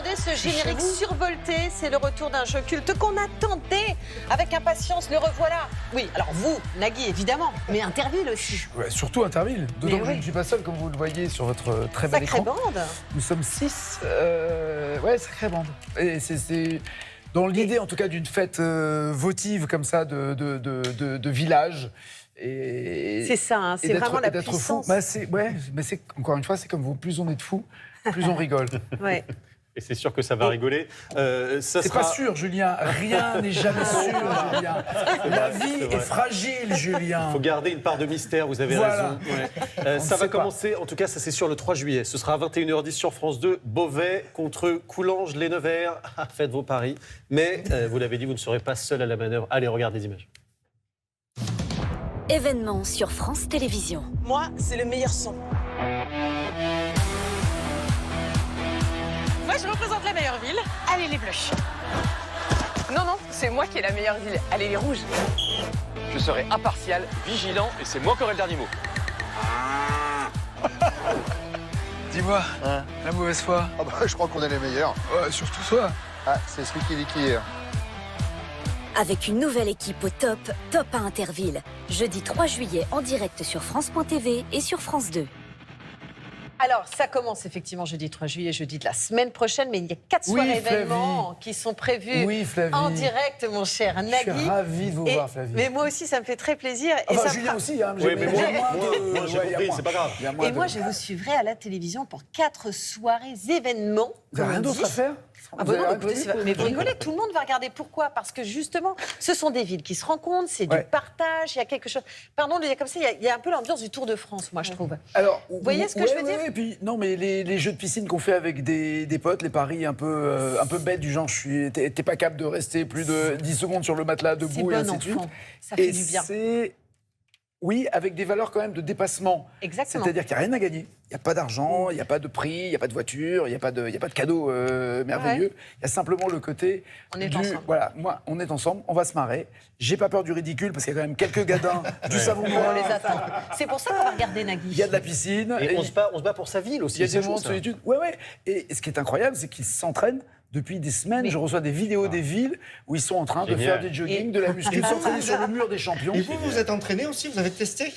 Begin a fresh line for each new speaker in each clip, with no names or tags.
entendez ce générique survolté, c'est le retour d'un jeu culte qu'on attendait avec impatience. Le revoilà. Oui, alors vous, Nagui évidemment, mais Interville aussi.
Ouais, surtout Interville. D'autant
Mais
que
oui.
je ne suis pas seul, comme vous le voyez sur votre très bel
Sacrée
écran.
bande.
Nous sommes 6. Ouais, sacrée bande. Et c'est dans l'idée, en tout cas, d'une fête votive comme ça de village.
C'est ça, hein, c'est vraiment la puissance.
Bah, mais c'est encore une fois, c'est comme vous. Plus on est de fous, plus on rigole.
Ouais.
Et c'est sûr que ça va rigoler.
C'est pas sûr, Julien. Rien n'est jamais sûr, Julien. La vie est fragile, Julien.
Il faut garder une part de mystère, vous avez
Voilà.
raison. Ouais. Ça va commencer, en tout cas, ça c'est sûr, le 3 juillet. Ce sera à 21h10 sur France 2. Beauvais contre Coulanges, les Nevers. Faites vos paris. Mais, vous l'avez dit, vous ne serez pas seul à la manœuvre. Allez, regarde les images.
Événement sur France Télévisions.
Moi, c'est le meilleur son.
Moi, je représente la meilleure ville. Allez, les Bleus.
Non, non, c'est moi qui ai la meilleure ville. Allez, les rouges.
Je serai impartial, vigilant, et c'est moi qui aurai le dernier mot.
Dis-moi, la mauvaise foi.
Ah bah, je crois qu'on est les meilleurs.
Ouais, surtout toi.
Ah, c'est celui qui dit qui hier.
Avec une nouvelle équipe au top, Top à Interville. Jeudi 3 juillet en direct sur France.tv et sur France 2.
Alors, ça commence effectivement jeudi 3 juillet, jeudi de la semaine prochaine, mais il y a 4
Oui,
soirées
Flavie.
événements qui sont prévues
Oui, Flavie.
en direct, mon cher
Je
Nagui.
suis ravi de vous voir, Flavie.
Mais moi aussi, ça me fait très plaisir. Et,
Enfin,
ça
Julien
fera-
aussi, hein.
Oui, mais moi,
il y a moins de-
moi, j'ai
ouais, il y a
compris,
moins.
c'est pas grave.
Il y a moins
Et moi,
de-
je vous suivrai à la télévision pour 4 soirées événements.
Vous n'avez rien
comme on
d'autre à
dit.
faire
Ah
Vous
bah
avez
non,
rien
écoutez,
prévu
mais vous rigolez, tout le monde va regarder. Pourquoi? Parce que justement, ce sont des villes qui se rencontrent, c'est
Ouais.
du partage, il y a quelque chose... Pardon de le dire comme ça, il y a un peu l'ambiance du Tour de France, moi, je trouve.
Alors,
Vous voyez ce que je veux dire
Et puis, non, mais les jeux de piscine qu'on fait avec des potes, les paris un peu bêtes du genre, t'es pas capable de rester plus de 10 secondes sur le matelas
C'est
debout et
bon
ainsi de suite.
enfant, ça fait
Et
du bien.
c'est... Oui, avec des valeurs quand même de dépassement.
Exactement.
C'est-à-dire qu'il n'y a rien à gagner. Il n'y a pas d'argent, il n'y a pas de prix, il n'y a pas de voiture, il n'y a pas de cadeau merveilleux. Il y a simplement le côté
On est ensemble.
Voilà, moi, on est ensemble, on va se marrer. J'ai pas peur du ridicule parce qu'il y a quand même quelques gadins, du savon
On
noir.
les attend. C'est pour ça qu'on va regarder Nagui.
Il y a de la piscine.
Et on se bat pour sa ville aussi.
Il y a
c'est
des moments
chaud,
de
ça.
solitude. Ouais. Et ce qui est incroyable, c'est qu'ils s'entraînent depuis des semaines.
Mais-
Je reçois des vidéos des villes où ils sont en train de
Génial.
faire des jogging, de la muscu, de s'entraîner sur le mur des champions.
Et vous, vous êtes entraîné aussi? Vous avez testé?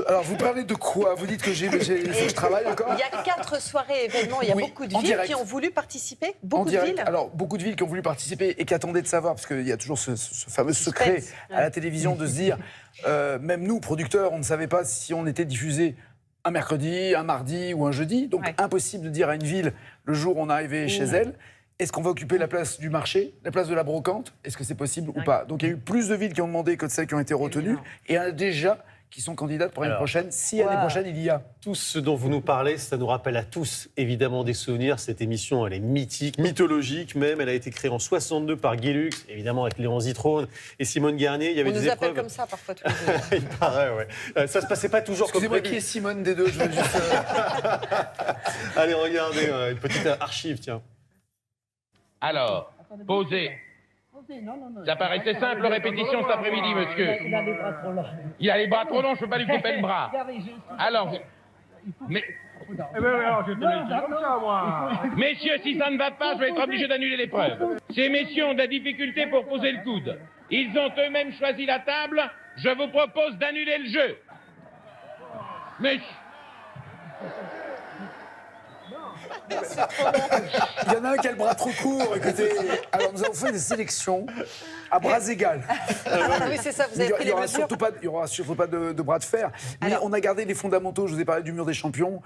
Alors, vous parlez de quoi? Vous dites que il faut que je travaille encore?
Il y a 4 soirées événements, il y a
Oui,
beaucoup de
en
villes
direct.
qui ont voulu participer.
En
Beaucoup de
direct.
villes.
Alors, beaucoup de villes qui ont voulu participer et qui attendaient de savoir, parce qu'il y a toujours ce fameux secret à la télévision de se dire, même nous, producteurs, on ne savait pas si on était diffusé un mercredi, un mardi ou un jeudi. Donc,
Ouais.
impossible de dire à une ville, le jour où on arrivait chez elle, est-ce qu'on va occuper la place du marché, la place de la brocante? Est-ce que c'est possible ou pas? Donc, il y a eu plus de villes qui ont demandé que de celles qui ont été retenues. Et il y en a déjà qui sont candidates pour l'année
Alors,
prochaine, si l'année prochaine il y a.
Tout ce dont vous nous parlez, ça nous rappelle à tous évidemment des souvenirs. Cette émission, elle est mythique, mythologique même. Elle a été créée en 62 par Guy Lux, évidemment avec Léon Zitrone et Simone Garnier. Il y avait
On
des
nous appelle
épreuves.
comme ça parfois tous les jours.
Il paraît, ouais. Ça se passait pas toujours comme
Excusez-moi,
prévu.
qui est Simone des deux? Je veux juste,
Allez, regardez, une petite archive, tiens.
Alors, posez. Ça paraissait simple, répétition cet après-midi, monsieur.
Il a les bras trop longs.
Il a les bras trop longs, je ne peux pas lui couper le bras. Alors, mais, messieurs, si ça ne va pas, je vais être obligé d'annuler l'épreuve. Ces messieurs ont de la difficulté pour poser le coude. Ils ont eux-mêmes choisi la table. Je vous propose d'annuler le jeu. Mais...
Il y en a un qui a le bras trop court. Écoutez, alors nous avons fait des sélections à bras égaux.
Oui, c'est ça, vous avez
Il
pris
n'y
les
aura
mesures.
surtout pas de bras de fer. Mais
Alors-
on a gardé les fondamentaux. Je vous ai parlé du mur des champions.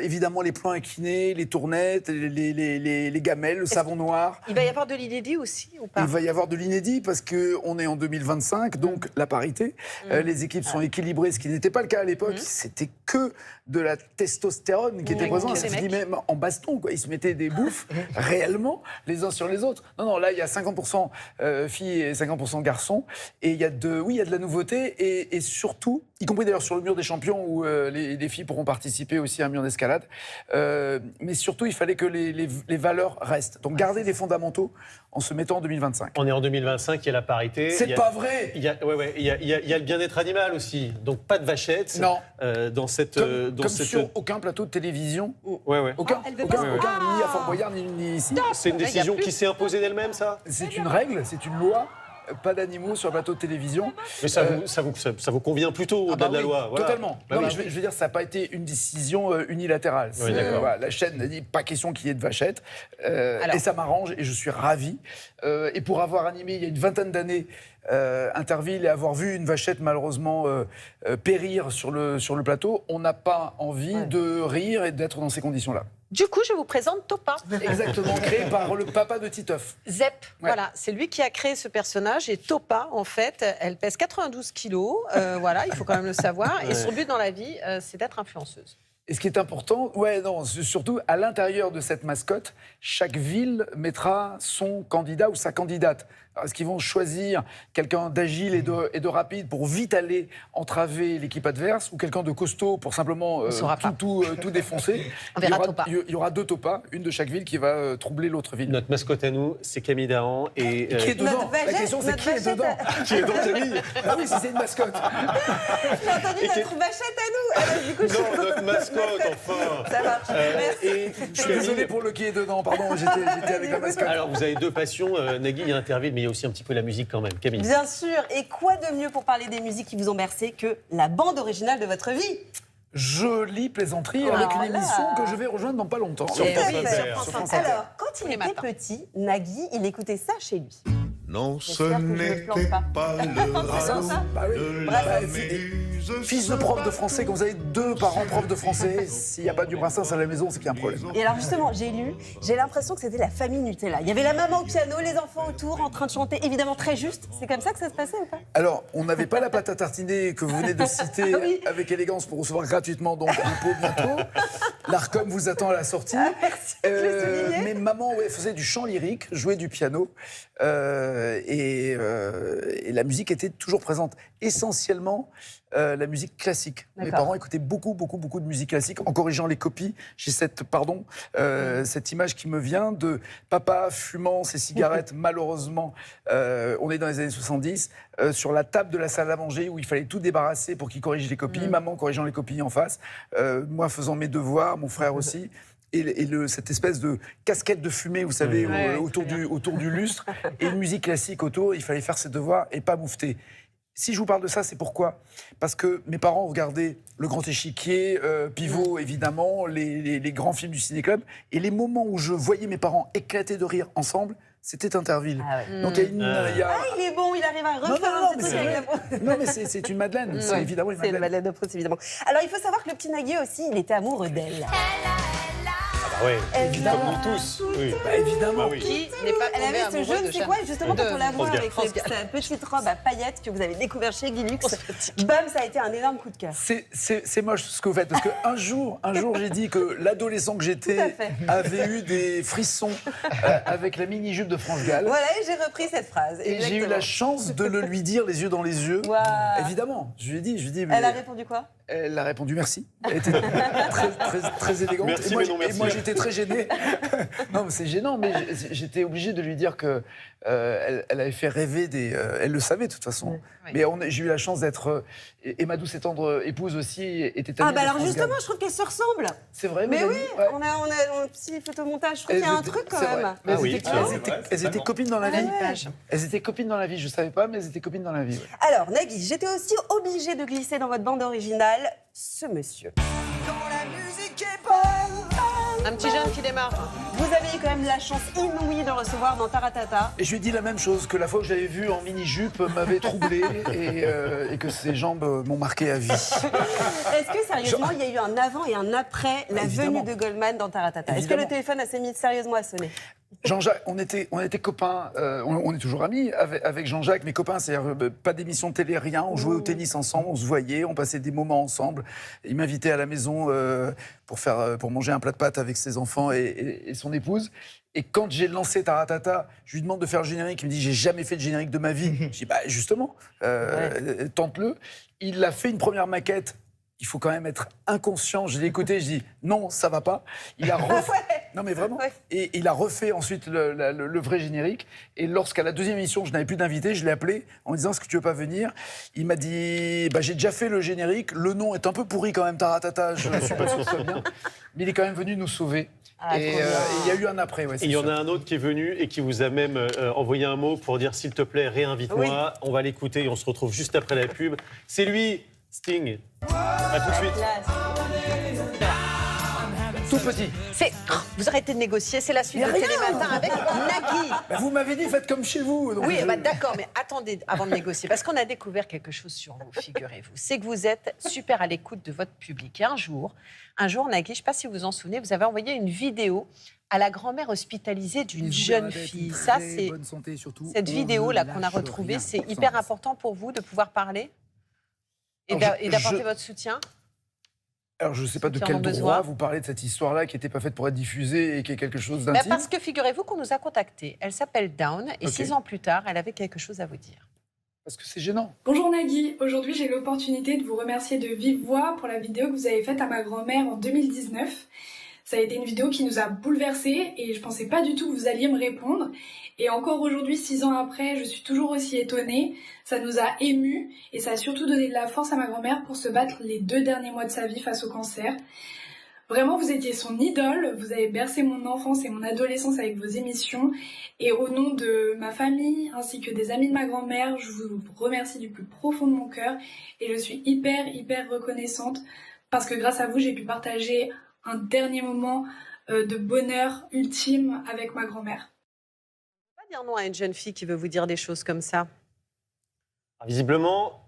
Évidemment, les plans inclinés, les tournettes, les gamelles, le savon noir.
Il va y avoir de l'inédit aussi ou pas?
Il va y avoir de l'inédit parce qu'on est en 2025, donc la parité. Les équipes sont équilibrées, ce qui n'était pas le cas à l'époque. C'était que de la testostérone qui était présente.
que
Ça
des
se dit
mecs.
même en baston, quoi. Ils se mettaient des bouffes réellement les uns sur les autres. Non, là, il y a 50% filles et 50% garçons. Et il y a de la nouveauté et surtout, y compris d'ailleurs sur le mur des champions où les filles pourront participer aussi à un mur d'escalade. Mais surtout, il fallait que les valeurs restent. Donc garder les fondamentaux en se mettant en 2025.
On est en 2025, il y a la parité.
C'est pas vrai.
Il y a le bien-être animal aussi. Donc pas de vachettes.
Non.
Dans cette.
Comme sur aucun plateau de télévision.
Ouais.
Aucun, ni à Fort Boyard, ni ici.
C'est une décision qui s'est imposée d'elle-même, ça?
C'est une règle, c'est une loi. Pas d'animaux sur le plateau de télévision.
Mais ça vous convient plutôt au-delà de la loi. Voilà.
Totalement.
Bah
non,
oui.
mais je veux dire, ça n'a pas été une décision unilatérale.
Oui, d'accord.
Voilà, la chaîne a dit pas question qu'il y ait de vachettes. Et ça m'arrange et je suis ravi. Et pour avoir animé il y a une vingtaine d'années Interville et avoir vu une vachette malheureusement périr sur le plateau, on n'a pas envie de rire et d'être dans ces conditions-là.
Du coup, je vous présente Topa.
Exactement, créé par le papa de Titeuf.
Zep, voilà, c'est lui qui a créé ce personnage. Et Topa, en fait, elle pèse 92 kilos. Voilà, il faut quand même le savoir. Et son but dans la vie, c'est d'être influenceuse.
Et ce qui est important, surtout à l'intérieur de cette mascotte, chaque ville mettra son candidat ou sa candidate. Alors, est-ce qu'ils vont choisir quelqu'un d'agile et de rapide pour vite aller entraver l'équipe adverse ou quelqu'un de costaud pour simplement tout défoncer?
On verra Topa.
Il y aura 2 Topas, une de chaque ville qui va troubler l'autre ville.
Notre mascotte à nous, c'est Camille Dahan. Et,
qui est dedans? La question, c'est qui est dedans? Qui est dans Camille? Ah oui, si c'est une mascotte.
J'ai entendu notre vachette à nous. Alors, du coup,
non, notre mascotte, enfin.
Ça marche. Merci.
Je suis désolé pour le qui est dedans, pardon, j'étais avec la mascotte.
Alors, vous avez 2 passions. Nagui, il y a Interville, mais il y a aussi un petit peu la musique quand même. Camille.
Bien sûr. Et quoi de mieux pour parler des musiques qui vous ont bercé que la bande originale de votre vie?
Jolie plaisanterie avec une émission que je vais rejoindre dans pas longtemps.
Sur
France Inter. Alors, quand il était petit, Nagui, il écoutait ça chez lui.
Non, ce
J'espère que je me
n'était
plante pas.
pas le radeau de la muse.
Fils de prof de français, quand vous avez 2 parents profs de français, s'il n'y a pas du Brassens à la maison, c'est qu'il y a un problème.
Et alors justement, j'ai l'impression que c'était la famille Nutella. Il y avait la maman au piano, les enfants autour en train de chanter, évidemment très juste. C'est comme ça que ça se passait ou pas?
Alors, on n'avait pas la pâte à tartiner que vous venez de citer
Oui.
avec élégance pour recevoir gratuitement donc un pot bientôt. L'Arcom vous attend à la sortie.
Merci, je l'ai souligné.
Mais maman faisait du chant lyrique, jouait du piano et la musique était toujours présente. Essentiellement la musique classique. Mes parents écoutaient beaucoup de musique classique. En corrigeant les copies, j'ai cette image qui me vient de papa fumant ses cigarettes, malheureusement, on est dans les années 70, sur la table de la salle à manger où il fallait tout débarrasser pour qu'il corrige les copies, maman corrigeant les copies en face, moi faisant mes devoirs, mon frère aussi. Et cette espèce de casquette de fumée, vous savez, autour du lustre, et une musique classique autour, il fallait faire ses devoirs et pas moufter. Si je vous parle de ça, c'est pourquoi? Parce que mes parents regardaient Le Grand Échiquier, Pivot, évidemment, les grands films du Ciné-Club, et les moments où je voyais mes parents éclater de rire ensemble, c'était Interville.
Ah ouais.
Donc il
est bon, il arrive à refaire un petit truc avec la Proust.
Non, mais c'est une madeleine, c'est évidemment une madeleine.
C'est une madeleine de Proust, évidemment. Alors il faut savoir que le petit Nagui aussi, il était amoureux d'elle.
Oui,
Évidemment.
comme nous tous. Oui.
Évidemment.
Bah oui.
Qui n'est pas
Elle
tombé
avait ce
amoureux
jeune,
de
c'est quoi justement quand on la voit avec
France Gall.
sa petite robe à paillettes que vous avez découvert chez Guilux. Bam, ça a été un énorme coup de cœur.
C'est moche ce que vous faites, parce qu'un jour, j'ai dit que l'adolescent que j'étais avait eu des frissons avec la mini-jupe de France Gall.
Voilà, et j'ai repris cette phrase.
Et j'ai eu la chance de le lui dire les yeux dans les yeux.
Wow.
Évidemment, je lui ai dit.
Elle a répondu quoi?
Elle a répondu merci. Elle était très élégante.
Merci,
et moi j'étais très gêné. Non, mais c'est gênant, mais j'étais obligé de lui dire que elle avait fait rêver elle le savait de toute façon.
Oui.
Mais j'ai eu la chance d'être. Et ma douce et tendre épouse aussi était amie
Ah, bah
de
alors
France
justement,
Gall.
je trouve qu'elles se ressemblent.
C'est vrai,
Mais oui,
ouais.
on a un petit photomontage. Je trouve qu'il y a un truc quand
C'est vrai.
même.
Mais
Ah oui,
elles étaient copines dans la vie.
Ouais.
Elles étaient copines dans la vie, je savais pas, mais elles étaient copines dans la vie. Ouais.
Alors, Nagui, j'étais aussi obligée de glisser dans votre bande originale ce monsieur.
Un petit jeune qui démarre.
Vous avez eu quand même la chance inouïe de le recevoir dans Taratata.
Et je lui ai dit la même chose, que la fois que j'avais vu en mini-jupe m'avait troublé et que ses jambes m'ont marqué à vie.
Est-ce que sérieusement, il y a eu un avant et un après la
Évidemment.
venue de Goldman dans Taratata? Est-ce que le téléphone a s'est mis sérieusement à sonner?
Jean-Jacques, on était copains, on est toujours amis avec Jean-Jacques, mes copains, c'est-à-dire pas d'émission de télé, rien, on jouait au tennis ensemble, on se voyait, on passait des moments ensemble. Il m'invitait à la maison pour manger un plat de pâtes avec ses enfants et son épouse. Et quand j'ai lancé Taratata, je lui demande de faire le générique, il me dit « j'ai jamais fait de générique de ma vie ». Je dis « bah justement, tente-le ». Il a fait une première maquette. Il faut quand même être inconscient. Je l'ai écouté, je dis non, ça va pas. Il a refait. Non mais vraiment. Et il a refait ensuite le vrai générique. Et lorsqu'à la deuxième émission, je n'avais plus d'invité, je l'ai appelé en me disant est-ce que tu veux pas venir. Il m'a dit bah, j'ai déjà fait le générique. Le nom est un peu pourri quand même, Taratata. Je ne suis pas sûr que ce soit bien. Mais il est quand même venu nous sauver. Et il y a eu un après. Ouais,
il y en a un autre qui est venu et qui vous a même envoyé un mot pour dire s'il te plaît, réinvite-moi. On va l'écouter et on se retrouve juste après la pub. C'est lui, Sting. À tout de suite.
Tout petit.
Vous arrêtez de négocier, c'est la suite de Télématin avec Nagui.
Bah vous m'avez dit faites comme chez vous. Donc
oui, bah d'accord, mais attendez avant de négocier, parce qu'on a découvert quelque chose sur vous, figurez-vous. C'est que vous êtes super à l'écoute de votre public. Et un jour, Nagui, je ne sais pas si vous vous en souvenez, vous avez envoyé une vidéo à la grand-mère hospitalisée d'une jeune fille. Ça, c'est cette vidéo-là qu'on a retrouvée. C'est hyper important pour vous de pouvoir parler et d'apporter votre soutien.
Alors, je ne sais pas de quel droit vous parlez de cette histoire-là qui n'était pas faite pour être diffusée et qui est quelque chose d'intime.
Parce que figurez-vous qu'on nous a contactés. Elle s'appelle Dawn et 6 ans plus tard, elle avait quelque chose à vous dire.
Parce que c'est gênant.
Bonjour Nagui, aujourd'hui j'ai l'opportunité de vous remercier de vive voix pour la vidéo que vous avez faite à ma grand-mère en 2019. Ça a été une vidéo qui nous a bouleversés et je pensais pas du tout que vous alliez me répondre. Et encore aujourd'hui, 6 ans après, je suis toujours aussi étonnée. Ça nous a émus et ça a surtout donné de la force à ma grand-mère pour se battre les 2 derniers mois de sa vie face au cancer. Vraiment, vous étiez son idole, vous avez bercé mon enfance et mon adolescence avec vos émissions. Et au nom de ma famille ainsi que des amis de ma grand-mère, je vous remercie du plus profond de mon cœur. Et je suis hyper reconnaissante parce que grâce à vous, j'ai pu partager un dernier moment de bonheur ultime avec ma grand-mère.
Pas dire non à une jeune fille qui veut vous dire des choses comme ça.
Visiblement...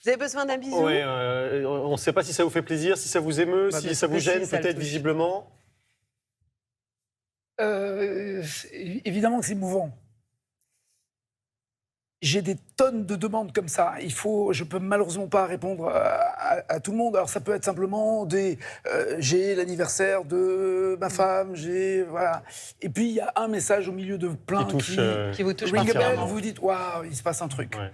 Vous avez besoin d'un bisou?
Oui, on ne sait pas si ça vous fait plaisir, si ça vous émeut, si ça vous gêne, peut-être visiblement.
Évidemment que c'est émouvant. J'ai des tonnes de demandes comme ça. Je peux malheureusement pas répondre à tout le monde. Alors ça peut être simplement j'ai l'anniversaire de ma femme, voilà. Et puis il y a un message au milieu de plein
qui vous touche
particulièrement. Vous dites waouh, il se passe un truc. Ouais.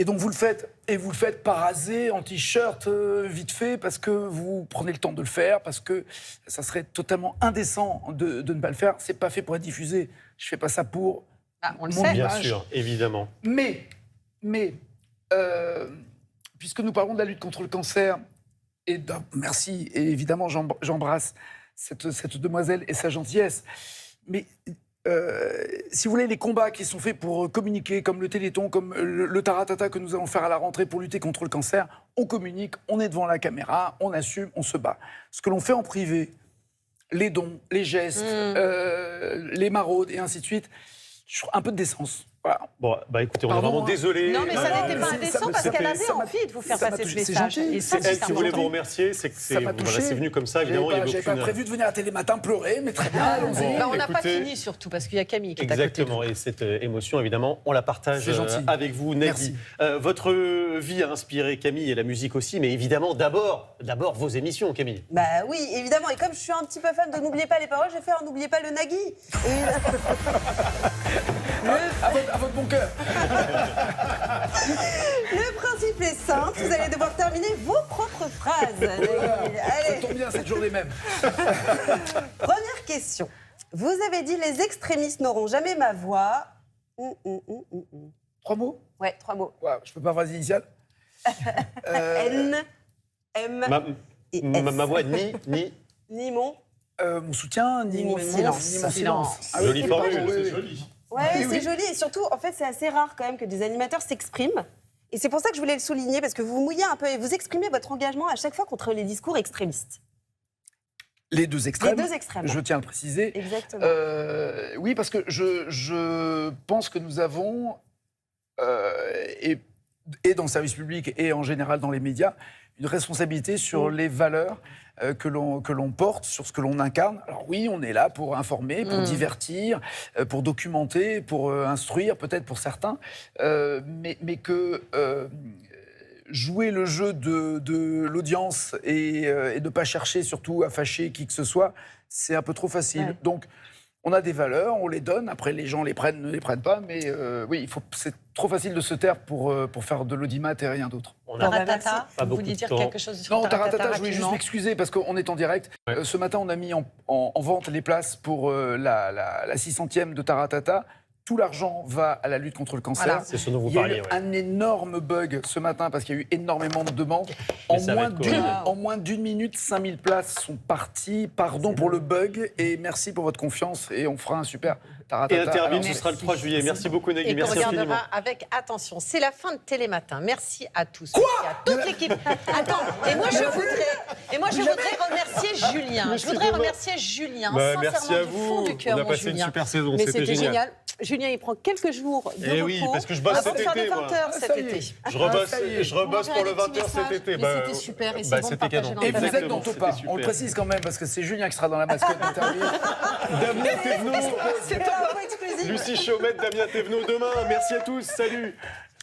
Et donc vous le faites parasé en t-shirt vite fait parce que vous prenez le temps de le faire, parce que ça serait totalement indécent de ne pas le faire. C'est pas fait pour être diffusé. Je fais pas ça pour
on le sait.
Bien sûr, évidemment.
Mais puisque nous parlons de la lutte contre le cancer, merci, et évidemment j'embrasse cette demoiselle et sa gentillesse, mais si vous voulez, les combats qui sont faits pour communiquer, comme le Téléthon, comme le Taratata que nous allons faire à la rentrée pour lutter contre le cancer, on communique, on est devant la caméra, on assume, on se bat. Ce que l'on fait en privé, les dons, les gestes, les maraudes et ainsi de suite, un peu de décence. Voilà.
Bon, bah écoutez, on est vraiment désolé.
Non, mais ça n'était pas indécent parce qu'elle avait envie de vous faire passer ce message.
C'est elle qui voulait vous remercier, c'est venu comme ça, évidemment.
J'avais pas prévu de venir à Télématin pleurer, mais très bien.
On n'a pas fini surtout parce qu'il y a Camille qui est à côté.
Exactement, et cette émotion, évidemment, on la partage avec vous, Nagui. Votre vie a inspiré Camille et la musique aussi, mais évidemment, d'abord vos émissions, Camille.
Bah oui, évidemment, et comme je suis un petit peu fan de N'oubliez pas les paroles, j'ai fait N'oubliez pas le Nagui.
À votre bon cœur.
Le principe est simple, vous allez devoir terminer vos propres phrases.
Ça tombe bien cette journée même.
Première question. Vous avez dit les extrémistes n'auront jamais ma voix.
3 mots?
Ouais, 3 mots.
Wow, je peux pas avoir les initiales.
N, M et S.
Ma voix,
Ni mon...
mon soutien, ni mon silence.
Jolie formule, c'est joli.
Ouais, c'est joli et surtout, en fait, c'est assez rare quand même que des animateurs s'expriment. Et c'est pour ça que je voulais le souligner, parce que vous vous mouillez un peu et vous exprimez votre engagement à chaque fois contre les discours extrémistes.
Les deux extrêmes.
Les deux extrêmes.
Je tiens à le préciser.
Exactement.
Oui, parce que je pense que nous avons, et dans le service public et en général dans les médias, une responsabilité sur les valeurs que l'on porte, sur ce que l'on incarne. Alors oui, on est là pour informer, pour divertir, pour documenter, pour instruire, peut-être pour certains, mais que jouer le jeu de l'audience et de ne pas chercher surtout à fâcher qui que ce soit, c'est un peu trop facile. Ouais. Donc, on a des valeurs, on les donne, après les gens les prennent, ne les prennent pas, mais oui, c'est trop facile de se taire pour faire de l'audimat et rien d'autre.
Taratata, vous vouliez dire quelque chose sur Taratata?
Non, Taratata, je voulais juste m'excuser parce qu'on est en direct. Ouais. Ce matin, on a mis en vente les places pour la 600e de Taratata. Tout l'argent va à la lutte contre le cancer. Voilà.
C'est ce dont vous
parliez.
Il y
a eu un énorme bug ce matin parce qu'il y a eu énormément de demandes. En moins d'une minute, 5000 places sont parties. Pardon pour le bug et merci pour votre confiance. Et on fera un super Taratata.
Et Interville, ce sera le 3 juillet. Merci beaucoup, Nagui. Merci infiniment. Et qu'on regardera
avec attention. C'est la fin de Télématin. Merci à tous. Merci à toute l'équipe. Attends, et moi je voudrais remercier Julien. Je voudrais remercier Julien, sincèrement,
merci à
du
vous.
fond du cœur,
on a passé une super saison,
c'était génial. Julien, il prend quelques jours de repos.
Oui, parce que je bosse cet été, moi. Je rebosse pour le 20h cet été.
C'était super et c'est bon de partager dans
Et vous êtes dans Topa, on le précise quand même, parce que c'est Julien qui sera dans la mascotte d'Interville.
Damien Thévenot, Lucie Chaumette, Damien Thévenot demain. Merci à tous, salut.